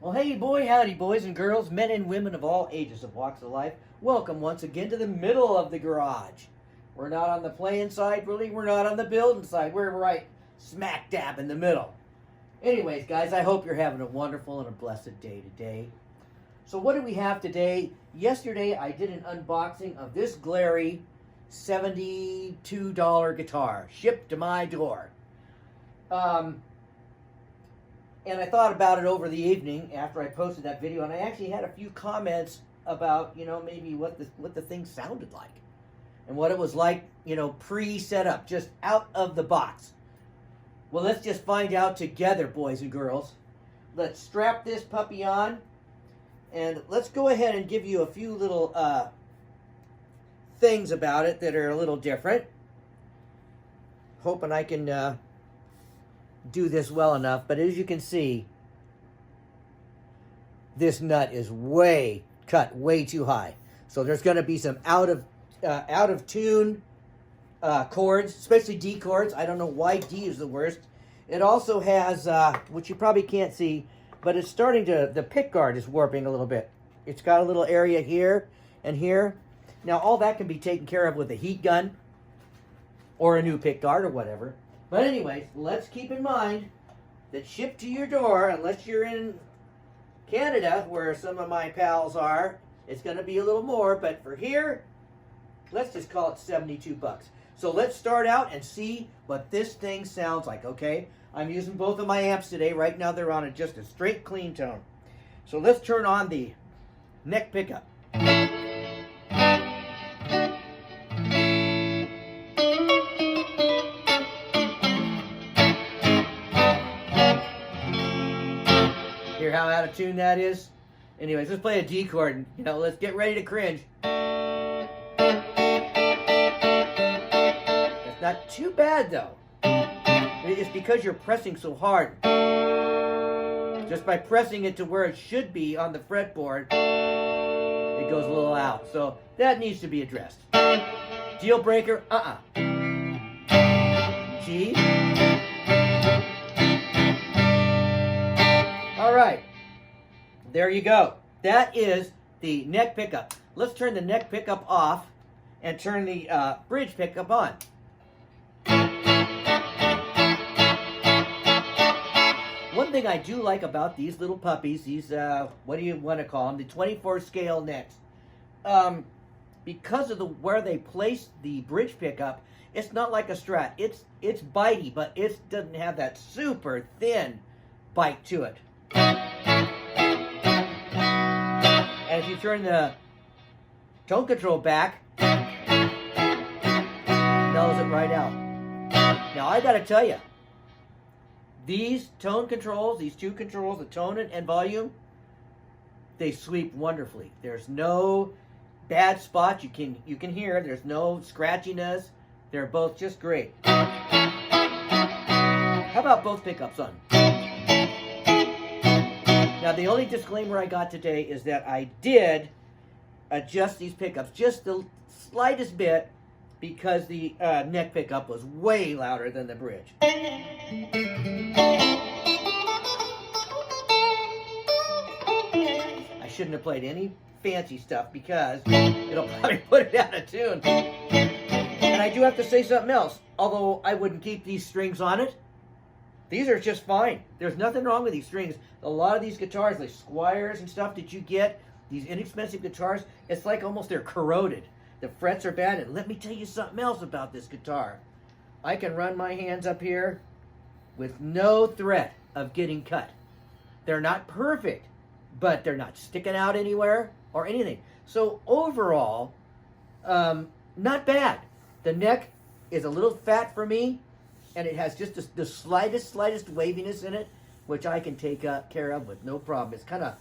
Well, hey, boy, howdy, boys and girls, men and women of all ages of walks of life. Welcome once again to the middle of the garage. We're not on the playing side, really. We're not on the building side. We're right smack dab in the middle. Anyways, guys, I hope you're having a wonderful and a blessed day today. So what do we have today? Yesterday, I did an unboxing of this Glarry $72 guitar, shipped to my door. And I thought about it over the evening after I posted that video, and I actually had a few comments about, maybe what the thing sounded like and what it was like, pre-set up, just out of the box. Well, let's just find out together, boys and girls. Let's strap this puppy on, and let's go ahead and give you a few little things about it that are a little different. Hoping I can do this well enough, but as you can see, this nut is cut way too high. So there's going to be some out of tune chords, especially D chords. I don't know why D is the worst. It also has, which you probably can't see, but it's starting to, the pick guard is warping a little bit. It's got a little area here and here. Now all that can be taken care of with a heat gun or a new pick guard or whatever. But anyways, let's keep in mind that shipped to your door, unless you're in Canada, where some of my pals are, it's going to be a little more. But for here, let's just call it 72 bucks. So let's start out and see what this thing sounds like, okay? I'm using both of my amps today. Right now they're on just a straight clean tone. So let's turn on the neck pickup. Hear how out of tune that is? Anyways, let's play a D chord and, let's get ready to cringe. It's not too bad, though. It's because you're pressing so hard. Just by pressing it to where it should be on the fretboard, it goes a little out. So that needs to be addressed. Deal breaker, G. All right, there you go. That is the neck pickup. Let's turn the neck pickup off and turn the bridge pickup on. One thing I do like about these little puppies, these, what do you want to call them, the 24 scale necks, because of where they place the bridge pickup, it's not like a Strat. It's bitey, but it doesn't have that super thin bite to it. And if you turn the tone control back, it mellows it right out. Now I gotta tell you, these tone controls, these two controls, the tone and volume, they sweep wonderfully. There's no bad spots you can hear. There's no scratchiness. They're both just great. How about both pickups on? Now, the only disclaimer I got today is that I did adjust these pickups just the slightest bit because the neck pickup was way louder than the bridge. I shouldn't have played any fancy stuff because it'll probably put it out of tune. And I do have to say something else. Although I wouldn't keep these strings on it, these are just fine. There's nothing wrong with these strings. A lot of these guitars, like Squires and stuff that you get, these inexpensive guitars, it's like almost they're corroded. The frets are bad. And let me tell you something else about this guitar. I can run my hands up here with no threat of getting cut. They're not perfect, but they're not sticking out anywhere or anything. So overall, not bad. The neck is a little fat for me, and it has just the slightest waviness in it, which I can take care of with no problem. It's kind of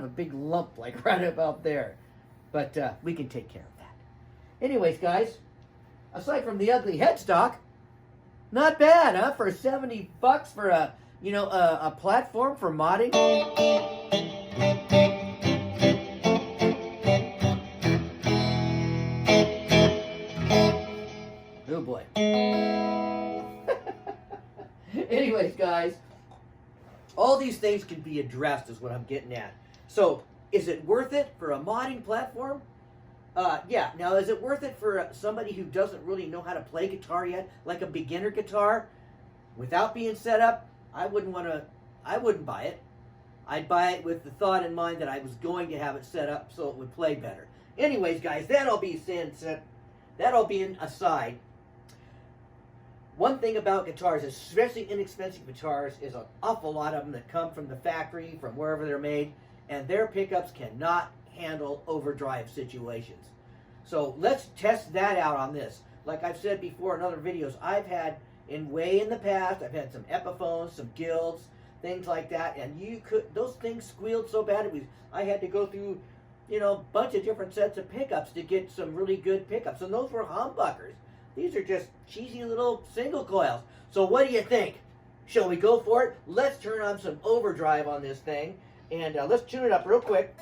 a big lump, like right about there, but we can take care of that. Anyways, guys, aside from the ugly headstock, not bad, huh? For 70 bucks for a platform for modding. Oh boy. Anyways, guys, All these things can be addressed is what I'm getting at. So, is it worth it for a modding platform? Yeah. Now, is it worth it for somebody who doesn't really know how to play guitar yet, like a beginner guitar, without being set up? I wouldn't buy it. I'd buy it with the thought in mind that I was going to have it set up so it would play better. Anyways, guys, that'll be an aside. One thing about guitars, especially inexpensive guitars, is an awful lot of them that come from the factory, from wherever they're made, and their pickups cannot handle overdrive situations. So let's test that out on this. Like I've said before in other videos, I've had in the past, I've had some Epiphones, some Guilds, things like that, and those things squealed so bad I had to go through, a bunch of different sets of pickups to get some really good pickups, and those were humbuckers. These are just cheesy little single coils. So what do you think? Shall we go for it? Let's turn on some overdrive on this thing, and let's tune it up real quick.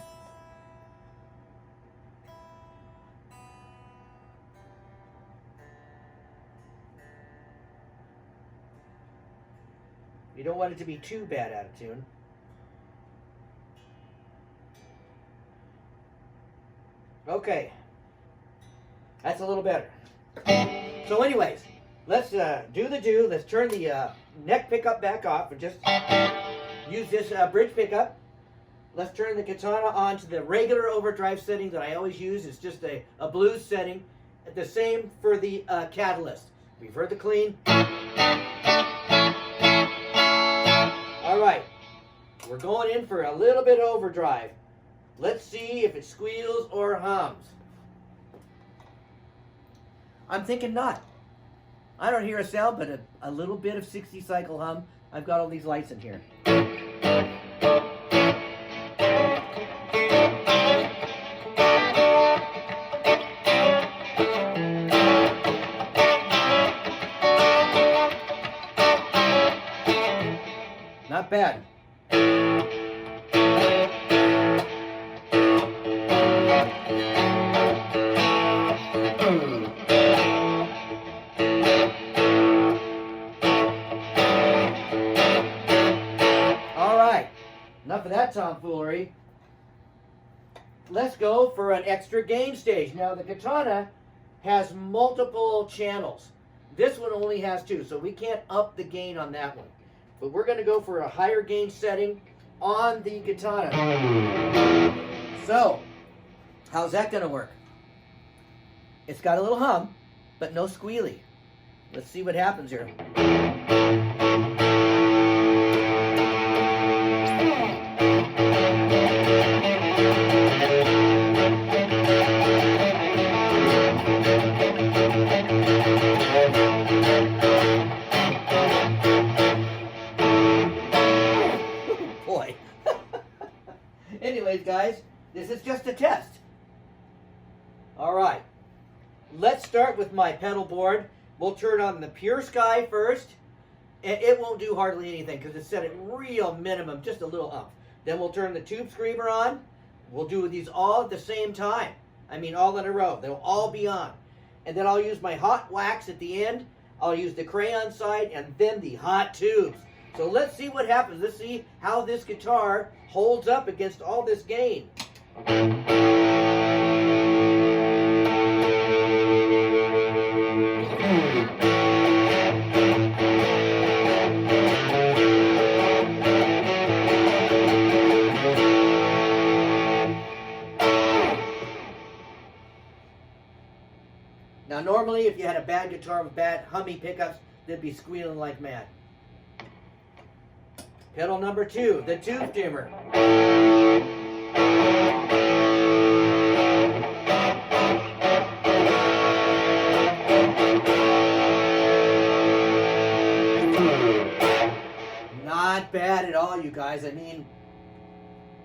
You don't want it to be too bad out of tune. Okay. That's a little better. So anyways, let's do. Let's turn the neck pickup back off and just use this bridge pickup. Let's turn the Katana on to the regular overdrive setting that I always use. It's just a blues setting. The same for the Catalyst. Revert the clean. All right, we're going in for a little bit of overdrive. Let's see if it squeals or hums. I'm thinking not. I don't hear a sound, but a little bit of 60 cycle hum. I've got all these lights in here. Not bad. All right, enough of that tomfoolery. Let's go for an extra gain stage. Now the Katana has multiple channels. This one only has 2, so we can't up the gain on that one. But we're going to go for a higher gain setting on the Katana. So, how's that going to work? It's got a little hum, but no squealy. Let's see what happens here. Boy. Anyways, guys, this is just a test. All right. Let's start with my pedal board. We'll turn on the Pure Sky first. And it won't do hardly anything because it's set at real minimum, just a little up. Then we'll turn the Tube Screamer on. We'll do these all at the same time. I mean, all in a row. They'll all be on. And then I'll use my hot wax at the end. I'll use the crayon side and then the hot tubes. So let's see what happens. Let's see how this guitar holds up against all this gain. Now normally if you had a bad guitar with bad hummy pickups, they'd be squealing like mad. Pedal number 2, the Tube Dimmer. Not bad at all, you guys. I mean,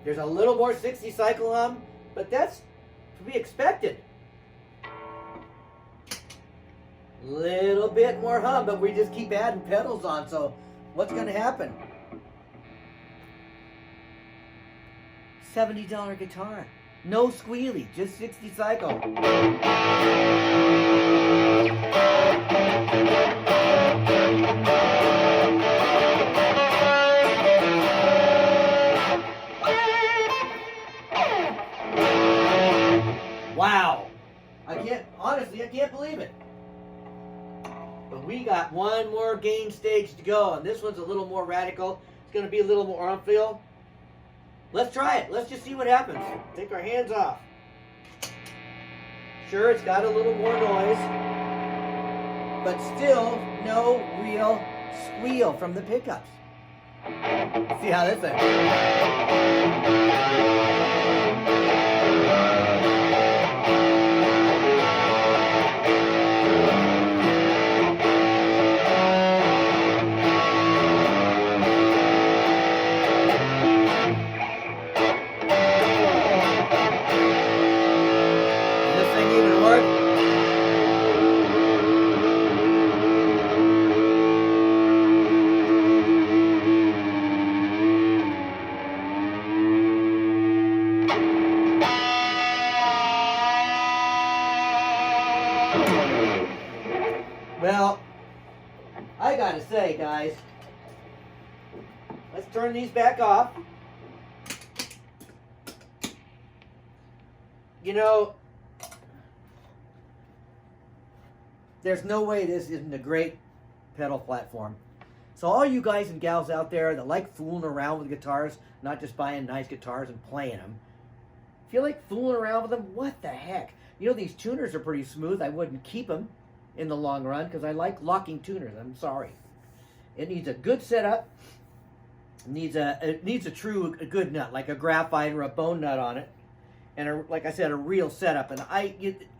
there's a little more 60 cycle hum, but that's to be expected. Little bit more hum, but we just keep adding pedals on, so what's going to happen? $70 guitar. No squealy, just 60 cycle. got one more gain stage to go, and this one's a little more radical. It's going to be a little more on feel. Let's try it. Let's just see what happens. Take our hands off. Sure, it's got a little more noise, but still no real squeal from the pickups. See how this is. Well, I gotta say, guys, let's turn these back off. You know, there's no way this isn't a great pedal platform. So all you guys and gals out there that like fooling around with guitars, not just buying nice guitars and playing them, if you like fooling around with them, what the heck? You know, these tuners are pretty smooth. I wouldn't keep them in the long run because I like locking tuners. I'm sorry. It needs a good setup. It needs a good nut, like a graphite or a bone nut on it, and like I said, a real setup. And I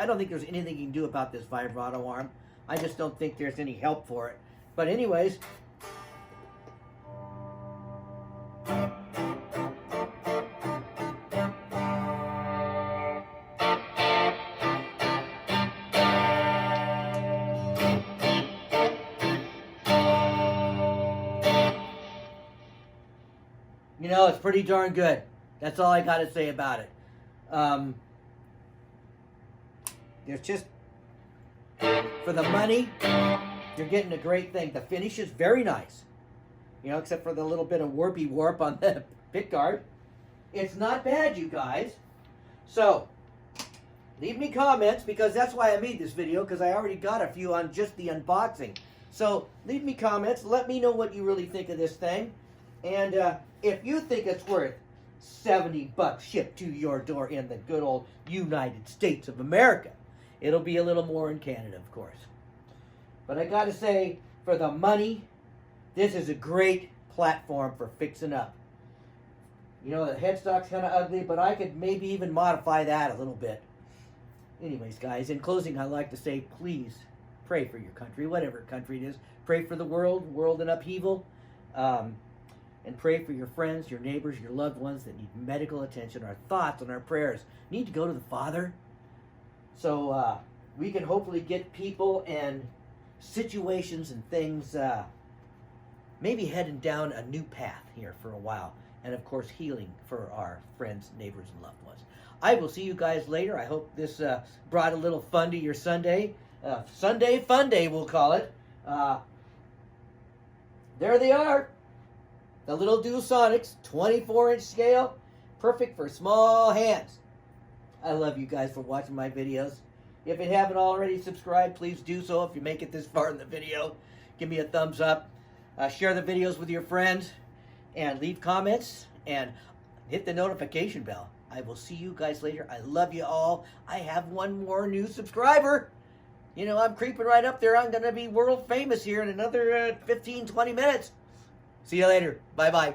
don't think there's anything you can do about this vibrato arm. I just don't think there's any help for it. But anyways. You know, it's pretty darn good. That's all I got to say about it. There's just, for the money, you're getting a great thing. The finish is very nice. You know, except for the little bit of warpy warp on the pickguard. It's not bad, you guys. So, leave me comments, because that's why I made this video, because I already got a few on just the unboxing. So, leave me comments. Let me know what you really think of this thing. And if you think it's worth $70 shipped to your door in the good old United States of America, it'll be a little more in Canada, of course. But I gotta say, for the money, this is a great platform for fixing up. You know, the headstock's kind of ugly, but I could maybe even modify that a little bit. Anyways, guys, in closing, I'd like to say, please pray for your country, whatever country it is. Pray for the world in upheaval. And pray for your friends, your neighbors, your loved ones that need medical attention. Our thoughts and our prayers need to go to the Father. So we can hopefully get people and situations and things maybe heading down a new path here for a while. And of course, healing for our friends, neighbors, and loved ones. I will see you guys later. I hope this brought a little fun to your Sunday. Sunday Funday, we'll call it. There they are. The little Duosonics, 24-inch scale, perfect for small hands. I love you guys for watching my videos. If you haven't already subscribed, please do so. If you make it this far in the video, give me a thumbs up. Share the videos with your friends, and leave comments, and hit the notification bell. I will see you guys later. I love you all. I have one more new subscriber. You know, I'm creeping right up there. I'm going to be world famous here in another 15, 20 minutes. See you later. Bye-bye.